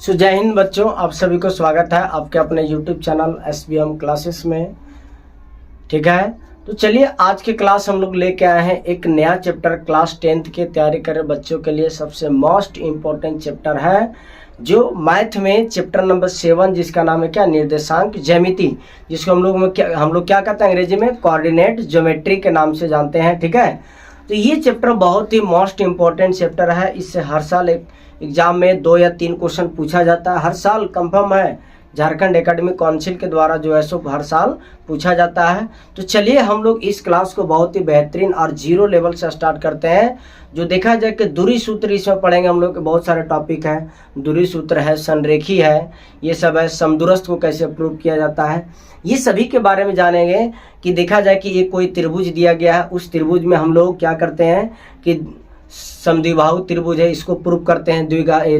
जय हिंद बच्चों, आप सभी को स्वागत है आपके अपने YouTube चैनल SBM क्लासेस में। ठीक है, तो चलिए आज के क्लास हम लोग लेके आए हैं एक नया चैप्टर। क्लास 10th की तैयारी कर रहे बच्चों के लिए सबसे मोस्ट इम्पोर्टेंट चैप्टर है जो मैथ में चैप्टर नंबर 7, जिसका नाम है क्या, निर्देशांक ज्यामिति, जिसको हम लोग क्या कहते हैं अंग्रेजी में कोऑर्डिनेट ज्योमेट्री के नाम से जानते हैं। ठीक है, तो ये चैप्टर बहुत ही मोस्ट इम्पोर्टेंट चैप्टर है। इससे हर साल एग्जाम में 2 या 3 क्वेश्चन पूछा जाता है, हर साल कंफर्म है। झारखंड एकेडमिक काउंसिल के द्वारा जो है सो हर साल पूछा जाता है। तो चलिए हम लोग इस क्लास को बहुत ही बेहतरीन और जीरो लेवल से स्टार्ट करते हैं। जो देखा जाए कि दूरी सूत्र इसमें पढ़ेंगे हम लोग के बहुत सारे टॉपिक है। दूरी सूत्र है, संरेखी है, ये सब है। समदूरस्थ को कैसे प्रूव किया जाता है, ये सभी के बारे में जानेंगे। कि देखा जाए कि ये कोई त्रिभुज दिया गया है, उस त्रिभुज में हम लोग क्या करते हैं कि समद्विबाहु त्रिभुज है, इसको प्रूव करते हैं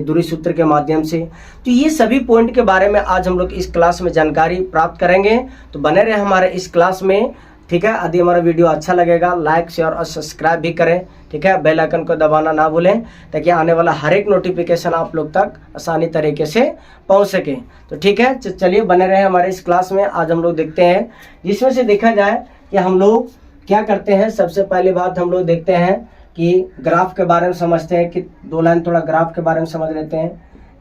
दूरी सूत्र के माध्यम से। तो ये सभी पॉइंट के बारे में आज हम लोग इस क्लास में जानकारी प्राप्त करेंगे। तो बने रहे हमारे इस क्लास में। ठीक है, यदि हमारा वीडियो अच्छा लगेगा लाइक शेयर और सब्सक्राइब भी करें। ठीक है, बेल आइकन को दबाना ना भूलें ताकि आने वाला हर एक नोटिफिकेशन आप लोग तक आसानी तरीके से पहुंच सके। तो ठीक है, चलिए बने रहे हमारे इस क्लास में। आज हम लोग देखते हैं, जिसमें से देखा जाए कि हम लोग क्या करते हैं। सबसे पहली बात हम लोग देखते हैं कि ग्राफ के बारे में समझते हैं कि 2 लाइन थोड़ा ग्राफ के बारे में समझ लेते हैं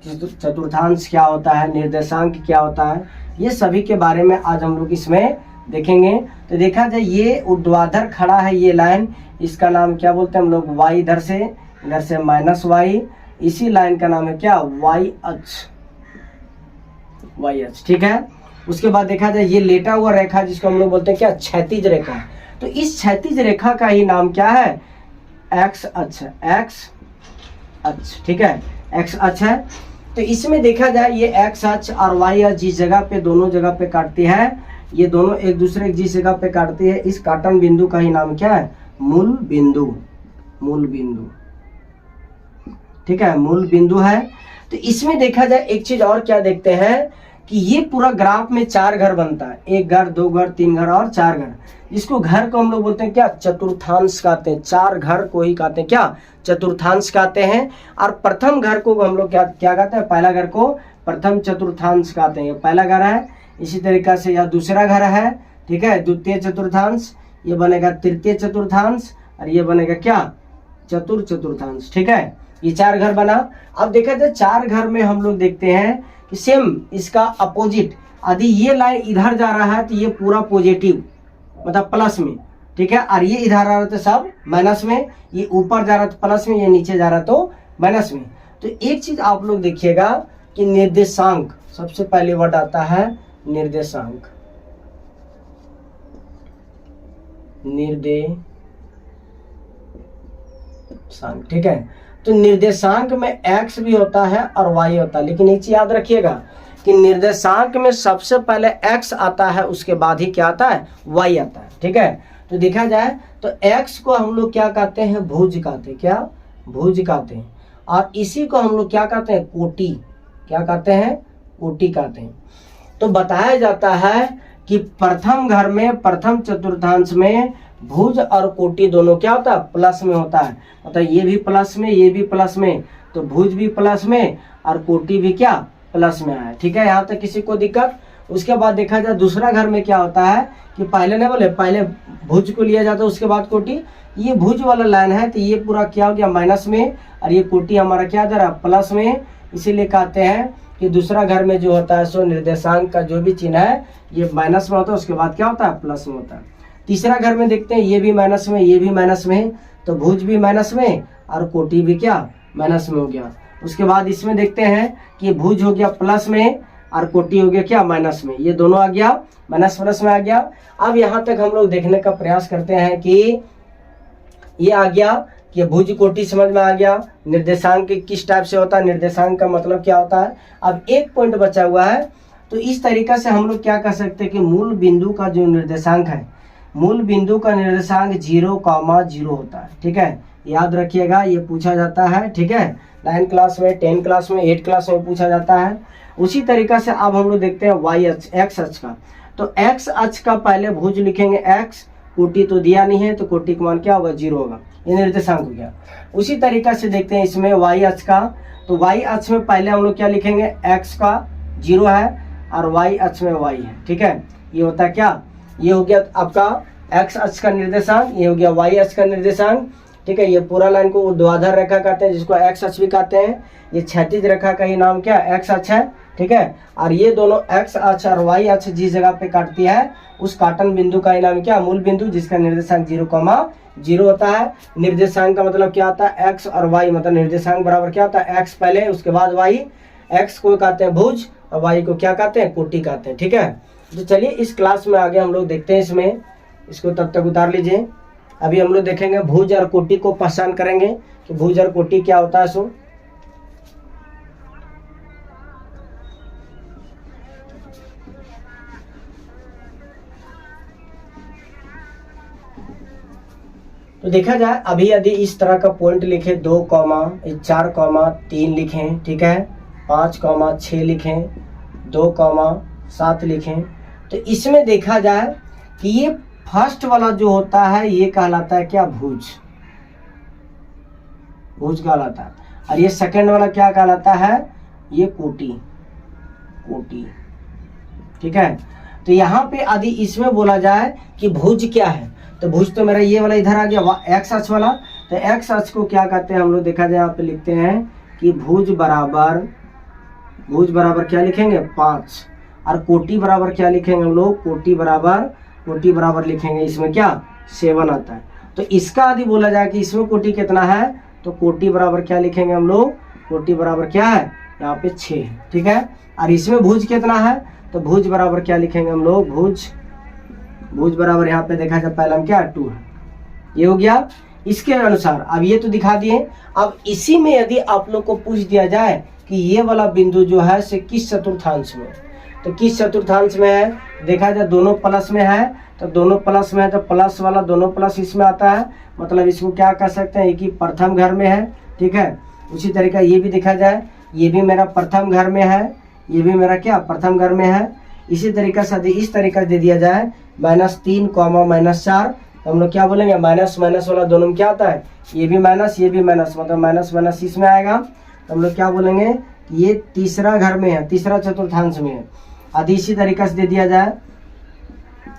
कि चतुर्थांश क्या होता है, निर्देशांक क्या होता है, ये सभी के बारे में आज हम लोग इसमें देखेंगे। तो देखा जाए ये ऊर्ध्वाधर खड़ा है ये लाइन, इसका नाम क्या बोलते हैं हम लोग, y। इधर से माइनस y, इसी लाइन का नाम है क्या, y अक्ष। ठीक है, उसके बाद देखा जाए ये लेटा हुआ रेखा जिसको हम लोग बोलते हैं क्या, क्षैतिज रेखा। तो इस क्षैतिज रेखा का ही नाम क्या है, एक्स अक्ष। ठीक है, एक्स अक्ष है। तो इसमें देखा जाए ये एक्स अक्ष और वाई अक्ष जिस जगह पे, दोनों जगह पे काटती है, ये दोनों एक दूसरे की जिस जगह पे काटती है, इस काटन बिंदु का ही नाम क्या है, मूल बिंदु। ठीक है, मूल बिंदु है। तो इसमें देखा जाए एक चीज और क्या देखते हैं कि ये पूरा ग्राफ में 4 घर बनता है, 1 घर, 2 घर, 3 घर और 4 घर। इसको घर को हम लोग बोलते हैं क्या, चतुर्थांश कहते हैं। 4 घर को ही कहते हैं क्या, चतुर्थांश कहते हैं। और प्रथम घर को हम लोग क्या कहते हैं, पहला घर को प्रथम चतुर्थांश कहते हैं। ये पहला घर है। इसी तरीका से यह दूसरा घर है। ठीक है, द्वितीय चतुर्थांश, ये बनेगा तृतीय चतुर्थांश और ये बनेगा क्या, चतुर्थांश। ठीक है, ये 4 घर बना। अब देखा जाए 4 घर में हम लोग देखते हैं कि सेम इसका अपोजिट, यदि ये लाइन इधर जा रहा है तो ये पूरा पॉजिटिव मतलब प्लस में। ठीक है, और ये इधर आ रहा तो सब माइनस में, ये ऊपर जा रहा तो प्लस में, ये नीचे जा रहा तो माइनस में। तो एक चीज आप लोग देखिएगा कि निर्देशांक, सबसे पहले वर्ड आता है निर्देशांक। ठीक है, तो निर्देशांक में x भी होता है और y होता है। लेकिन एक चीज याद रखिएगा कि निर्देशांक में सबसे पहले x आता है, उसके बाद ही क्या आता है, y आता है। ठीक है, तो देखा जाए तो x को हम लोग क्या कहते हैं, भुज कहते हैं। क्या, भुज कहते हैं। और इसी को हम लोग क्या कहते हैं, कोटि। क्या कहते हैं, कोटि कहते हैं। तो बताया जाता है कि प्रथम घर में, प्रथम चतुर्थांश में भुज और कोटि दोनों क्या होता है, प्लस में होता है। मतलब ये भी प्लस में, ये भी प्लस में, तो भुज भी प्लस में और कोटि भी क्या, प्लस में आया। ठीक है, यहाँ तक किसी को दिक्कत। उसके बाद देखा जाए दूसरा घर में क्या होता है कि पहले नहीं बोले, पहले भुज को लिया जाता है उसके बाद कोटि। ये भुज वाला लाइन है तो ये पूरा क्या हो गया, माइनस में, और ये कोटि हमारा क्या जा रहा है, प्लस में। इसीलिए कहते हैं कि दूसरा घर में जो होता है सो निर्देशांक का जो भी चिन्ह है ये माइनस में होता है, उसके बाद क्या होता है, प्लस में होता है। तीसरा घर में देखते हैं ये भी माइनस में, ये भी माइनस में, तो भुज भी माइनस में और कोटि भी क्या, माइनस में हो गया। उसके बाद इसमें देखते हैं कि भुज हो गया प्लस में और कोटि हो गया क्या, माइनस में। ये दोनों आ गया माइनस प्लस में आ गया। अब यहाँ तक हम लोग देखने का प्रयास करते हैं कि ये आ गया कि भुज कोटि समझ में आ गया। निर्देशांक किस टाइप से होता है, निर्देशांक का मतलब क्या होता है। अब एक पॉइंट बचा हुआ है, तो इस तरीका से हम लोग क्या कर सकते हैं कि मूल बिंदु का जो निर्देशांक है, मूल बिंदु का निर्देशांक 0,0 होता है। ठीक है, याद रखिएगा, ये पूछा जाता है। ठीक है, 9 क्लास में, 10 क्लास में, 8 क्लास में पूछा जाता है। उसी तरीका से अब हम लोग देखते हैं y अक्ष, x अक्ष का। तो x अक्ष का पहले भुज लिखेंगे x, कोटि तो दिया नहीं है तो कोटि का मान क्या होगा, 0 होगा। ये निर्देशांक हो गया। उसी तरीका से देखते हैं इसमें y अक्ष का, तो y अक्ष में पहले हम लोग क्या लिखेंगे, x का 0 है और y अक्ष में y है, ठीक है। ये होता है क्या, ये हो गया आपका x अक्ष का निर्देशांक, ये हो गया y अक्ष का निर्देशांक, ठीक है। ये पूरा लाइन को ऊर्ध्वाधर रेखा कहते हैं, जिसको x अक्ष भी कहते हैं। ये क्षैतिज रेखा का ही नाम क्या, x अक्ष है, ठीक है। और ये दोनों x अक्ष और y अक्ष जिस जगह पे काटती है उस काटन बिंदु का ही नाम क्या, मूल बिंदु, जिसका निर्देशांक 0,0 होता है। निर्देशांक का मतलब क्या होता है, x और y, मतलब निर्देशांक बराबर क्या होता है, x पहले उसके बाद y। x को कहते हैं भुज और y को क्या कहते हैं, कोटि कहते हैं, ठीक है। तो चलिए इस क्लास में आगे हम लोग देखते हैं इसमें, इसको तब तक उतार लीजिए। अभी हम लोग देखेंगे भुज और कोटि को पहचान करेंगे कि भुज और कोटि क्या होता है। सो तो देखा जाए, अभी यदि इस तरह का पॉइंट लिखे 2, 4, 3 लिखें, ठीक है, 5, 6 लिखें, 2, 7 लिखें, तो इसमें देखा जाए कि ये फर्स्ट वाला जो होता है ये कहलाता है क्या, भुज, भुज कहलाता है। और ये सेकंड वाला क्या कहलाता है, ये कोटि, कोटि, ठीक है। तो यहाँ पे यदि इसमें बोला जाए कि भुज क्या है, तो भुज तो मेरा ये वाला इधर आ गया, एक्स अक्ष वाला। तो एक्स अक्ष को क्या कहते हैं हम लोग, देखा जाए यहाँ पे लिखते हैं कि भुज बराबर क्या लिखेंगे, 5। और कोटि बराबर क्या लिखेंगे हम लोग, कोटि बराबर लिखेंगे इसमें क्या, 7 आता है। तो इसका यदि बोला जाए कि इसमें कोटि कितना है, तो कोटि बराबर क्या लिखेंगे हम लोग, कोटि बराबर क्या है, यहाँ पे 6 है, ठीक है। और इसमें भुज कितना है, तो भुज बराबर क्या लिखेंगे हम लोग, भुज बराबर यहाँ पे देखा जाए पहला क्या, 2 है। ये हो गया इसके अनुसार। अब ये तो दिखा दिए। अब इसी में यदि आप लोग को पूछ दिया जाए कि ये वाला बिंदु जो है से किस चतुर्थांश में, तो किस चतुर्थांश में है, देखा जाए दोनों प्लस में है, तो दोनों प्लस में है, तो प्लस वाला दोनों प्लस इसमें आता है, मतलब इसको क्या कह सकते हैं, एक ही प्रथम घर में है, ठीक है। उसी तरीका ये भी देखा जाए, ये भी मेरा प्रथम घर में है, ये भी मेरा क्या, प्रथम घर में है। इसी तरीका से यदि इस तरीका से दे दिया जाए -3, -4, तो हम लोग क्या बोलेंगे, माइनस वाला दोनों में क्या आता है, ये भी माइनस, मतलब माइनस इसमें आएगा। तो हम लोग क्या बोलेंगे, ये तीसरा घर में है, तीसरा चतुर्थांश में है। यदि इसी तरीका से दे दिया जाए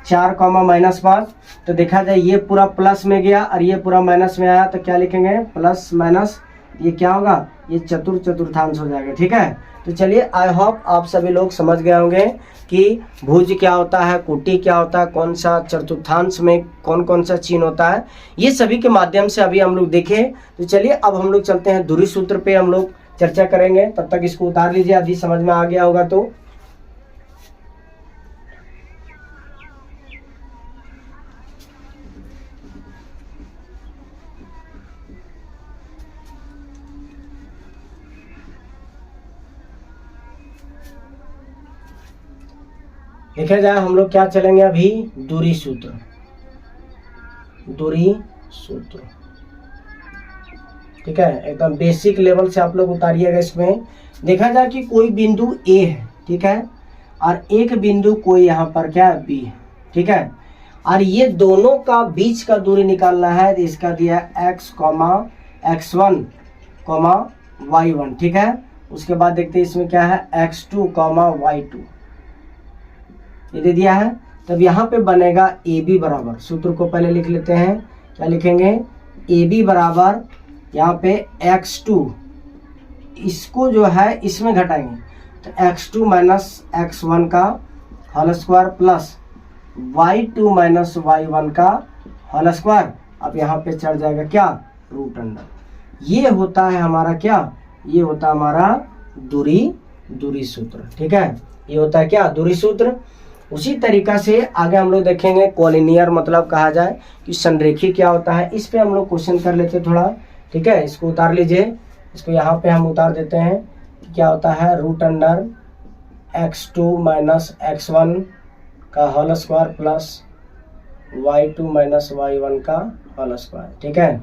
4, -5, तो देखा जाए ये पूरा प्लस में गया और ये पूरा माइनस में आया, तो क्या लिखेंगे, प्लस माइनस, ये क्या होगा, ये चतुर्थांश हो जाएगा, ठीक है। तो चलिए, आई होप आप सभी लोग समझ गए होंगे कि भुज क्या होता है, कोटि क्या होता है, कौन सा चतुर्थांश में कौन कौन सा चिन्ह होता है, ये सभी के माध्यम से अभी हम लोग देखें। तो चलिए अब हम लोग चलते हैं दूरी सूत्र पे, हम लोग चर्चा करेंगे। तब तक इसको उतार लीजिए, अभी समझ में आ गया होगा। तो देखा जाए हम लोग क्या चलेंगे अभी, दूरी सूत्र, ठीक है। एकदम बेसिक लेवल से आप लोग उतारिएगा। इसमें देखा जाए कि कोई बिंदु A है, ठीक है, और एक बिंदु कोई यहाँ पर क्या है, B है, ठीक है। और ये दोनों का बीच का दूरी निकालना है, तो इसका दिया है x, x1, y1, ठीक है। उसके बाद देखते हैं इसमें क्या है, x2, y2, ये दे दिया है। तब यहाँ पे बनेगा AB बराबर, सूत्र को पहले लिख लेते हैं, क्या लिखेंगे, AB बराबर यहाँ पे x2, इसको जो है इसमें घटाएंगे, तो x2 - x1 का whole square plus y2 - y1 का होल स्क्वायर। अब यहाँ पे चढ़ जाएगा क्या, √अंडर। ये होता है हमारा क्या, ये होता है हमारा दूरी सूत्र, ठीक है। ये होता है क्या, दूरी सूत्र। उसी तरीका से आगे हम लोग देखेंगे कोलिनियर, मतलब कहा जाए कि संरेखी क्या होता है। इस पे हम लोग क्वेश्चन कर लेते थोड़ा, ठीक है। इसको उतार लीजिए, इसको यहाँ पे हम उतार देते हैं कि क्या होता है, √अंडर x2 - x1 का whole square plus y2 - y1 का होल स्क्वायर, ठीक है।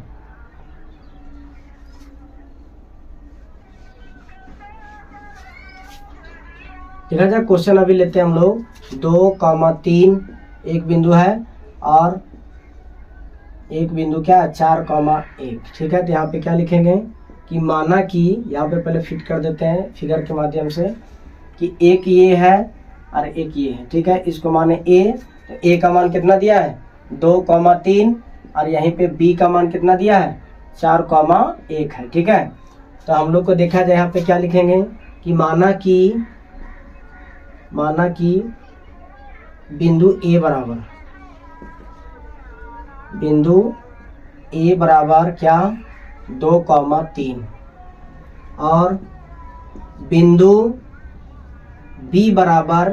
देखा जाए क्वेश्चन अभी लेते हैं हम लोग, 2, 3 एक बिंदु है और एक बिंदु क्या है 4,1। ठीक है, तो यहाँ पे क्या लिखेंगे कि माना कि यहाँ पे पहले फिट कर देते हैं फिगर के माध्यम से कि एक ये है और एक ये है। ठीक है, इसको माने ए, तो ए का मान कितना दिया है 2,3 और यहीं पे बी का मान कितना दिया है 4,1 है। ठीक है, तो हम लोग को देखा जाए यहाँ पे क्या लिखेंगे कि माना कि बिंदु ए बराबर क्या 2,3 और बिंदु बी बराबर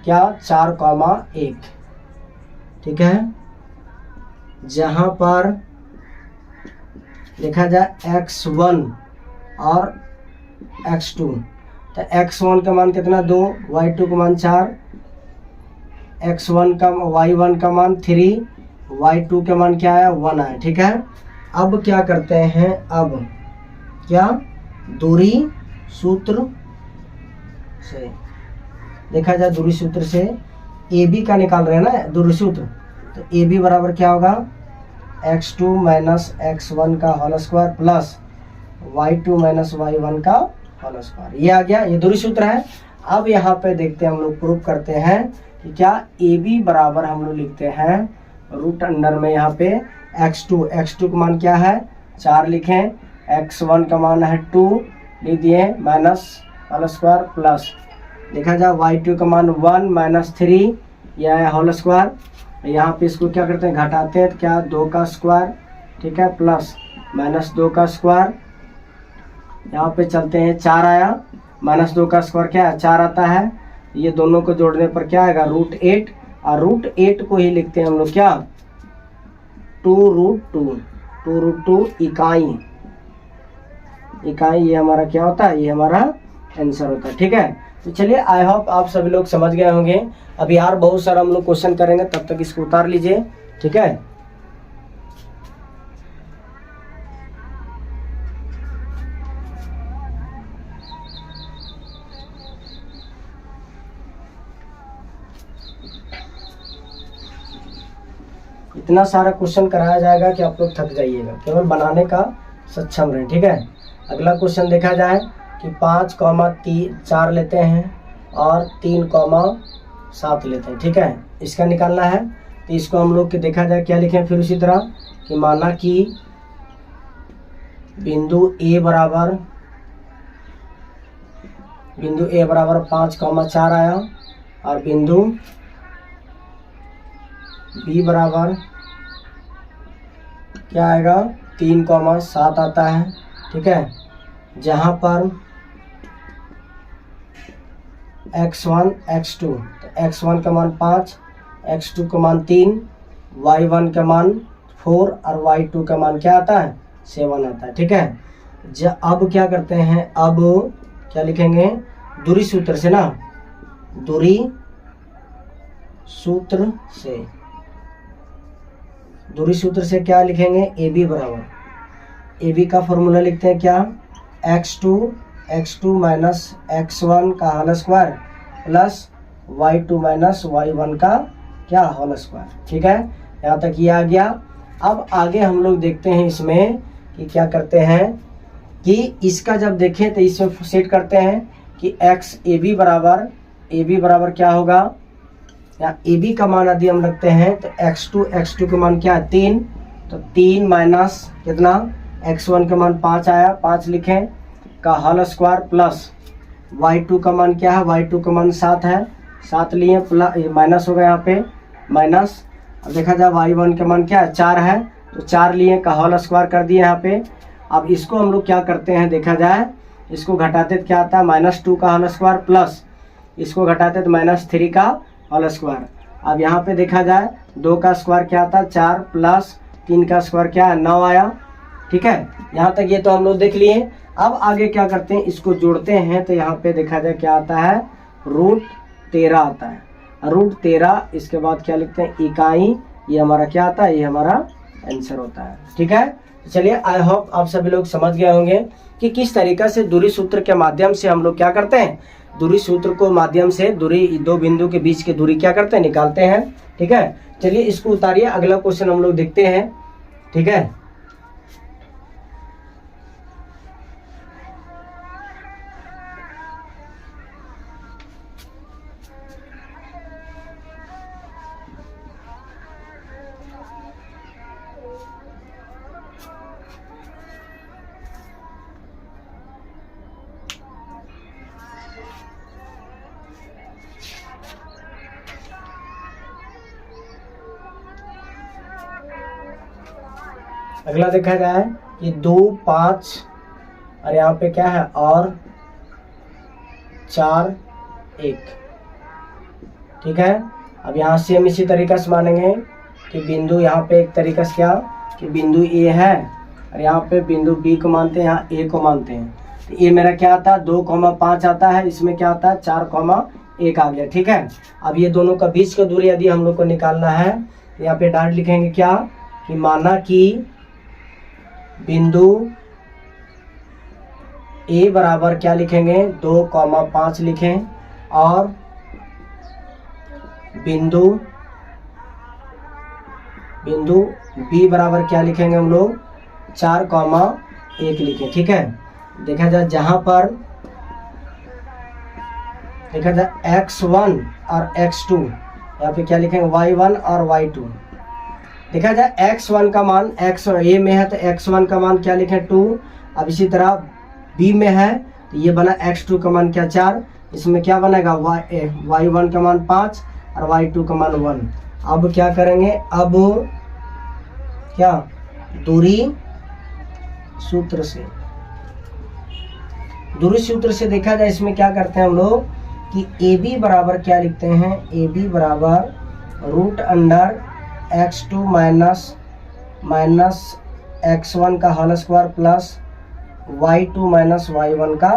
क्या 4,1। ठीक है, जहां पर देखा जाए x1 और x2, तो x1 का मान कितना 2, y2 का मान 4, y1 का मान 3, y2 का मान क्या आया 1 आया। ठीक है, अब क्या करते हैं, अब क्या दूरी सूत्र से देखा जाए, दूरी सूत्र से ए बी का निकाल रहे हैं ना दूरी सूत्र, तो ए बी बराबर क्या होगा x2 माइनस x1 का whole square plus y2 minus y1 का होल स्क्वायर। ये आ गया, ये दूरी सूत्र है। अब यहाँ पे देखते हैं, हम लोग प्रूव करते हैं कि क्या ए बी बराबर हम लोग लिखते हैं रूट अंडर में यहाँ पे x2 का मान क्या है 4 लिखें, x1 का मान है 2 लिख दिए माइनस होल स्क्वायर प्लस देखा जाए y2 का मान 1 माइनस 3 यह है होल स्क्वायर। यहाँ पे इसको क्या करते हैं घटाते हैं, तो क्या 2 का स्क्वायर। ठीक है, प्लस माइनस 2 का स्क्वायर, यहाँ पे चलते हैं 4 आया, माइनस 2 का स्क्वायर क्या है 4 आता है, ये दोनों को जोड़ने पर क्या आएगा √8 और √8 को ही लिखते हैं हम लोग क्या 2√2 इकाई ये हमारा क्या होता है, ये हमारा आंसर होता है। ठीक है, तो चलिए आई होप आप सभी लोग समझ गए होंगे। अभी यार बहुत सारा हम लोग क्वेश्चन करेंगे, तब तक इसको उतार लीजिए। ठीक है, इतना सारा क्वेश्चन कराया जाएगा कि आप लोग थक जाइएगा, केवल बनाने का सक्षम रहें। ठीक है, अगला क्वेश्चन देखा जाए कि 5,4 लेते हैं और 3,7 लेते हैं। ठीक है, इसका निकालना है, तो इसको हम लोग के देखा जाए क्या लिखें फिर उसी तरह कि माना कि बिंदु ए बराबर 5,4 आया और बिंदु बी बराबर क्या आएगा 3,7 आता है। ठीक है, जहाँ पर x1 x2, तो x1 का मान 5, x2 का मान 3, y1 का मान 4 और y2 का मान क्या आता है 7 आता है। ठीक है, अब क्या करते हैं, अब क्या लिखेंगे दूरी सूत्र से ना, दूरी सूत्र से क्या लिखेंगे ए बी बराबर, ए बी का फॉर्मूला लिखते हैं क्या x2 माइनस x1 का whole square plus y2 minus y1 का क्या होल स्क्वायर। ठीक है, यहाँ तक ये आ गया। अब आगे हम लोग देखते हैं इसमें कि क्या करते हैं कि इसका जब देखें तो इसमें सेट करते हैं कि ए बी बराबर क्या होगा, या ए बी का मान यदि हम रखते हैं तो x2 का मान क्या है 3, तो 3 माइनस कितना x1 का मान 5 आया, 5 लिखें का होल स्क्वायर प्लस y2 का मान क्या है, y2 का मान 7 है, 7 लिए प्लस माइनस होगा यहाँ पे माइनस। अब देखा जाए y1 का मान क्या है 4 है, तो 4 लिए का होल स्क्वायर कर दिए यहाँ पे। अब इसको हम लोग क्या करते हैं, देखा जाए इसको घटाते तो क्या आता है -2 का होल स्क्वायर प्लस इसको घटाते तो -3 का होल स्क्वायर। अब यहाँ पे देखा जाए 2 का स्क्वायर क्या आता है 4 प्लस 3 का स्क्वायर क्या है 9 आया। ठीक है, यहाँ तक ये तो हम लोग देख लिए। अब आगे क्या करते हैं, इसको जोड़ते हैं, तो यहाँ पे देखा जाए क्या आता है √13 आता है, √13। इसके बाद क्या लिखते हैं इकाई, ये हमारा क्या आता है, ये हमारा आंसर होता है। ठीक है, तो चलिए आई होप आप सभी लोग समझ गए होंगे कि किस तरीका से दूरी सूत्र के माध्यम से हम लोग क्या करते हैं दूरी सूत्र को माध्यम से दूरी दो बिंदु के बीच की दूरी क्या करते हैं, निकालते हैं। ठीक है, चलिए इसको उतारिए, अगला क्वेश्चन हम लोग देखते हैं। ठीक है, अगला देखा जाए कि 2, 5 और यहाँ पे क्या है और 4, 1। ठीक है, अब यहाँ से हम इसी तरीके से मानेंगे कि बिंदु यहाँ पे एक तरीका से क्या कि बिंदु ए है और यहाँ पे बिंदु बी को मानते हैं, यहाँ ए को मानते हैं। तो ये मेरा क्या आता है 2,5 आता है, इसमें क्या आता है 4,1 आ गया। ठीक है, अब ये दोनों का बीच का दूरी यदि हम लोग को निकालना है, यहाँ पे डायरेक्ट लिखेंगे क्या कि माना कि बिंदु ए बराबर क्या लिखेंगे 2,5 लिखें और बिंदु बी बराबर क्या लिखेंगे हम लोग 4,1 लिखें। ठीक है, देखा जाए जहां पर देखा जाए x1 और x2, यहाँ पे क्या लिखेंगे y1 और y2। देखा जाए x1 का मान x ए में है तो x1 का मान क्या लिखें 2। अब इसी तरह b में है तो ये बना x2 का मान क्या 4, इसमें क्या बनेगा y1 का मान 5 और y2 का मान 1। अब क्या करेंगे, अब क्या दूरी सूत्र से देखा जाए, इसमें क्या करते हैं हम लोग कि AB बराबर क्या लिखते हैं, AB बराबर √ x2 माइनस x1 का whole square plus y2 minus y1 का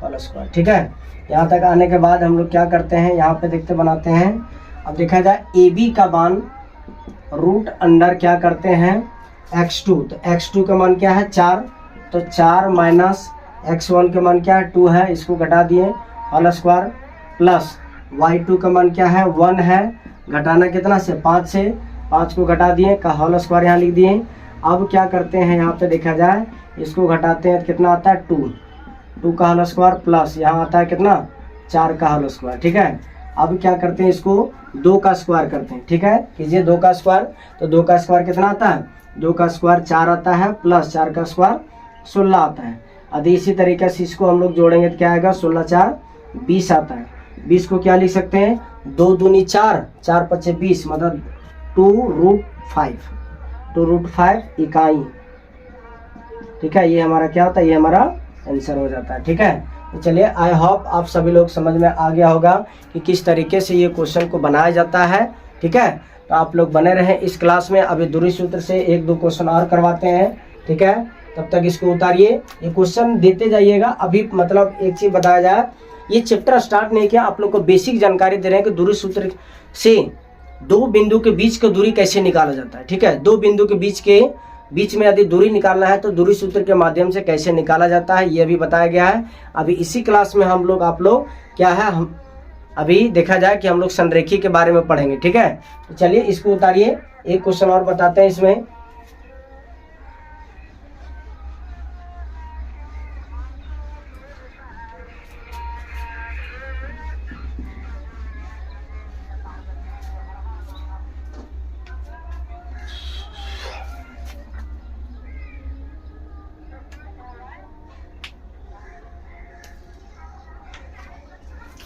होल स्क्वायर। ठीक है, यहाँ तक आने के बाद हम लोग क्या करते हैं, यहाँ पे देखते बनाते हैं। अब देखा जाए AB का मान √ क्या करते हैं x2, तो x2 का मान क्या है 4, तो 4 माइनस x1 का मान क्या है 2 है, इसको घटा दिए होल स्क्वायर प्लस y2 का मान क्या है 1 है, घटाना कितना से 5 से, 5 को घटा दिए का होल स्क्वायर यहाँ लिख दिए। अब क्या करते हैं, यहाँ पे देखा जाए इसको घटाते हैं तो कितना आता है 2 का होल स्क्वायर प्लस यहाँ आता है कितना 4 का होल स्क्वायर। ठीक है, अब क्या करते हैं इसको 2 का स्क्वायर करते हैं। ठीक है, कीजिए 2 का स्क्वायर, तो 2 का स्क्वायर कितना आता है 2 का स्क्वायर 4 आता है प्लस 4 का स्क्वायर 16 आता है। यदि इसी तरीके से इसको हम लोग जोड़ेंगे तो क्या आएगा 16 4 20 आता है। 20 को क्या लिख सकते हैं 2 दूनी 4, 4 पच्चे 20 मतलब 2√5 इकाई। ठीक है, ये हमारा क्या होता है, ये हमारा आंसर हो जाता है। ठीक है, तो चलिए आई होप आप सभी लोग समझ में आ गया होगा कि किस तरीके से ये क्वेश्चन को बनाया जाता है। ठीक है, तो आप लोग बने रहें इस क्लास में। अभी दूरी सूत्र से 1-2 क्वेश्चन और करवाते हैं। ठीक है, तब तक इसको उतारिए, ये क्वेश्चन देते जाइएगा। अभी मतलब एक चीज बताया जाए, ये चैप्टर स्टार्ट नहीं किया, आप लोग को बेसिक जानकारी दे रहे हैं कि दूरी सूत्र से दो बिंदु के बीच का दूरी कैसे निकाला जाता है। ठीक है, दो बिंदु के बीच में यदि दूरी निकालना है तो दूरी सूत्र के माध्यम से कैसे निकाला जाता है ये भी बताया गया है। अभी इसी क्लास में हम लोग क्या है, हम अभी देखा जाए कि हम लोग संरेखी के बारे में पढ़ेंगे। ठीक है, तो चलिए इसको उतारिए, एक क्वेश्चन और बताते हैं इसमें।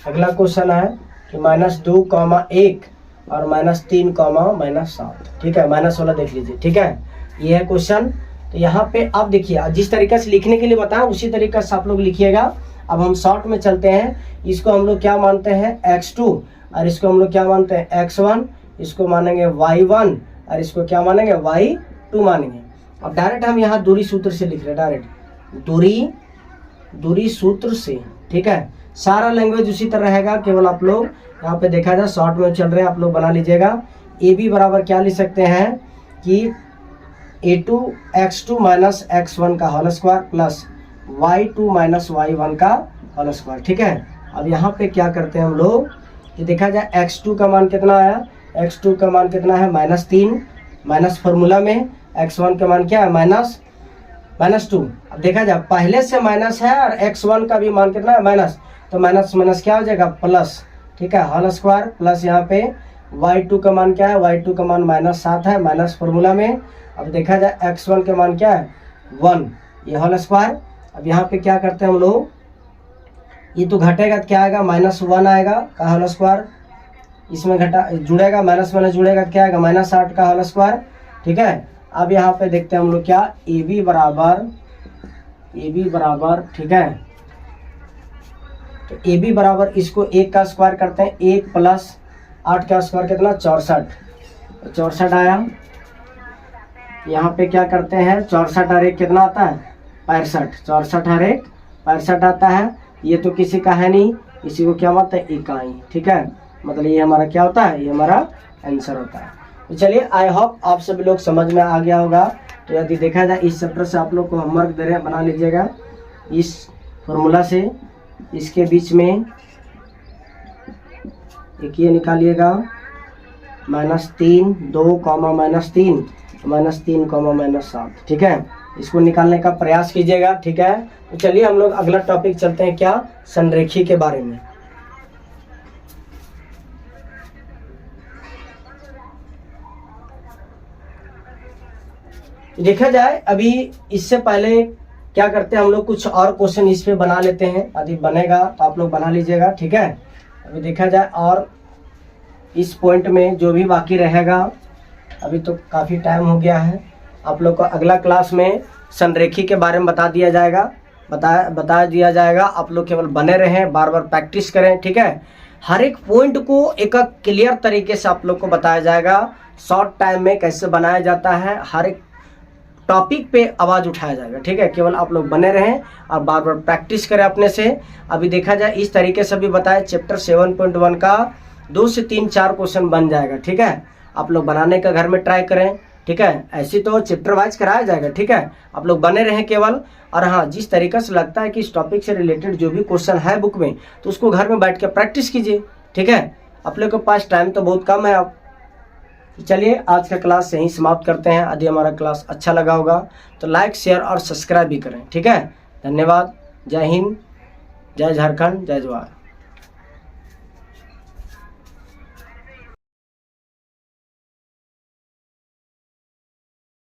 अगला क्वेश्चन है कि -2,1 और -3,-7। ठीक है, माइनस वाला देख लीजिए। ठीक है, ये है क्वेश्चन। तो यहाँ पे आप देखिए, जिस तरीके से लिखने के लिए बताया उसी तरीके से आप लोग लिखिएगा। अब हम शॉर्ट में चलते हैं। इसको हम लोग क्या मानते हैं x2 और इसको हम लोग क्या मानते हैं x1, इसको मानेंगे y1 और इसको क्या मानेंगे y2 मानेंगे। अब डायरेक्ट हम यहाँ दूरी सूत्र से लिख रहे हैं, डायरेक्ट दूरी सूत्र से। ठीक है, सारा लैंग्वेज उसी तरह रहेगा, केवल आप लोग यहाँ पे देखा जाए शॉर्ट में चल रहे हैं, आप लोग बना लीजिएगा। ए बी बराबर क्या लिख सकते हैं कि a2 x2 माइनस x1 का whole square plus y2 minus y1 का होल स्क्वायर। ठीक है, अब यहाँ पे क्या करते हैं हम लोग कि देखा जाए x2 का मान कितना आया, x2 का मान कितना है -3, माइनस फॉर्मूला में x1 का मान क्या है -2। अब देखा जाए पहले से माइनस है और x1 का भी मान कितना है माइनस, तो माइनस माइनस क्या हो जाएगा प्लस, ठीक है, होल स्क्वायर प्लस यहाँ पे y2 का मान क्या है, y2 का मान -7 है माइनस फॉर्मूला में। अब देखा जाए x1 का मान क्या है 1, ये होल स्क्वायर। अब यहाँ पे क्या करते हैं हम लोग, ये तो घटेगा तो क्या आएगा -1 आएगा का होल स्क्वायर, इसमें घटा जुड़ेगा माइनस माइनस जुड़ेगा क्या आएगा -8 का होल स्क्वायर, ठीक है। अब यहाँ पे देखते हैं हम लोग क्या ए बी बराबर ठीक है, तो ए बी बराबर इसको 1 का स्क्वायर करते हैं, 1 + 8 का स्क्वायर कितना 64, 64 आया। यहाँ पे क्या करते हैं 64 और 1 कितना आता है 65, 64 और 1 65 आता है। ये तो किसी का है नहीं, इसी को क्या मानते हैं इकाई, ठीक है, मतलब ये हमारा क्या होता है, ये हमारा आंसर होता है। तो चलिए आई होप आप सभी लोग समझ में आ गया होगा। तो यदि देखा जाए इस चैप्टर से आप लोग को होमवर्क दे रहे हैं, बना लीजिएगा इस फॉर्मूला से, इसके बीच में एक ये निकालिएगा -3 2 -3 -3 -7, ठीक है, इसको निकालने का प्रयास कीजिएगा, ठीक है। तो चलिए हम लोग अगला टॉपिक चलते हैं क्या, संरेखी के बारे में। देखा जाए अभी इससे पहले क्या करते हैं हम लोग, कुछ और क्वेश्चन इस पे बना लेते हैं, यदि बनेगा तो आप लोग बना लीजिएगा, ठीक है। अभी देखा जाए और इस पॉइंट में जो भी बाकी रहेगा, अभी तो काफ़ी टाइम हो गया है, आप लोग को अगला क्लास में संरेखी के बारे में बता दिया जाएगा। आप लोग केवल बने रहें, बार बार प्रैक्टिस करें, ठीक है। हर एक पॉइंट को एक क्लियर तरीके से आप लोग को बताया जाएगा, शॉर्ट टाइम में कैसे बनाया जाता है, हर एक टॉपिक पे आवाज़ उठाया जाएगा, ठीक है। केवल आप लोग बने रहें और बार बार प्रैक्टिस करें अपने से। अभी देखा जाए इस तरीके से भी बताया, चैप्टर 7.1 का 2 से 3-4 क्वेश्चन बन जाएगा, ठीक है। आप लोग बनाने का घर में ट्राई करें, ठीक है। ऐसे तो चैप्टर वाइज कराया जाएगा, ठीक है, आप लोग बने रहें केवल। और हाँ, जिस तरीके से लगता है कि इस टॉपिक से रिलेटेड जो भी क्वेश्चन है बुक में, तो उसको घर में बैठ के प्रैक्टिस कीजिए, ठीक है। आप लोग के पास टाइम तो बहुत कम है। आप चलिए आज का क्लास यहीं समाप्त करते हैं। यदि हमारा क्लास अच्छा लगा होगा तो लाइक शेयर और सब्सक्राइब भी करें, ठीक है। धन्यवाद। जय हिंद, जय झारखंड, जय जवाहर।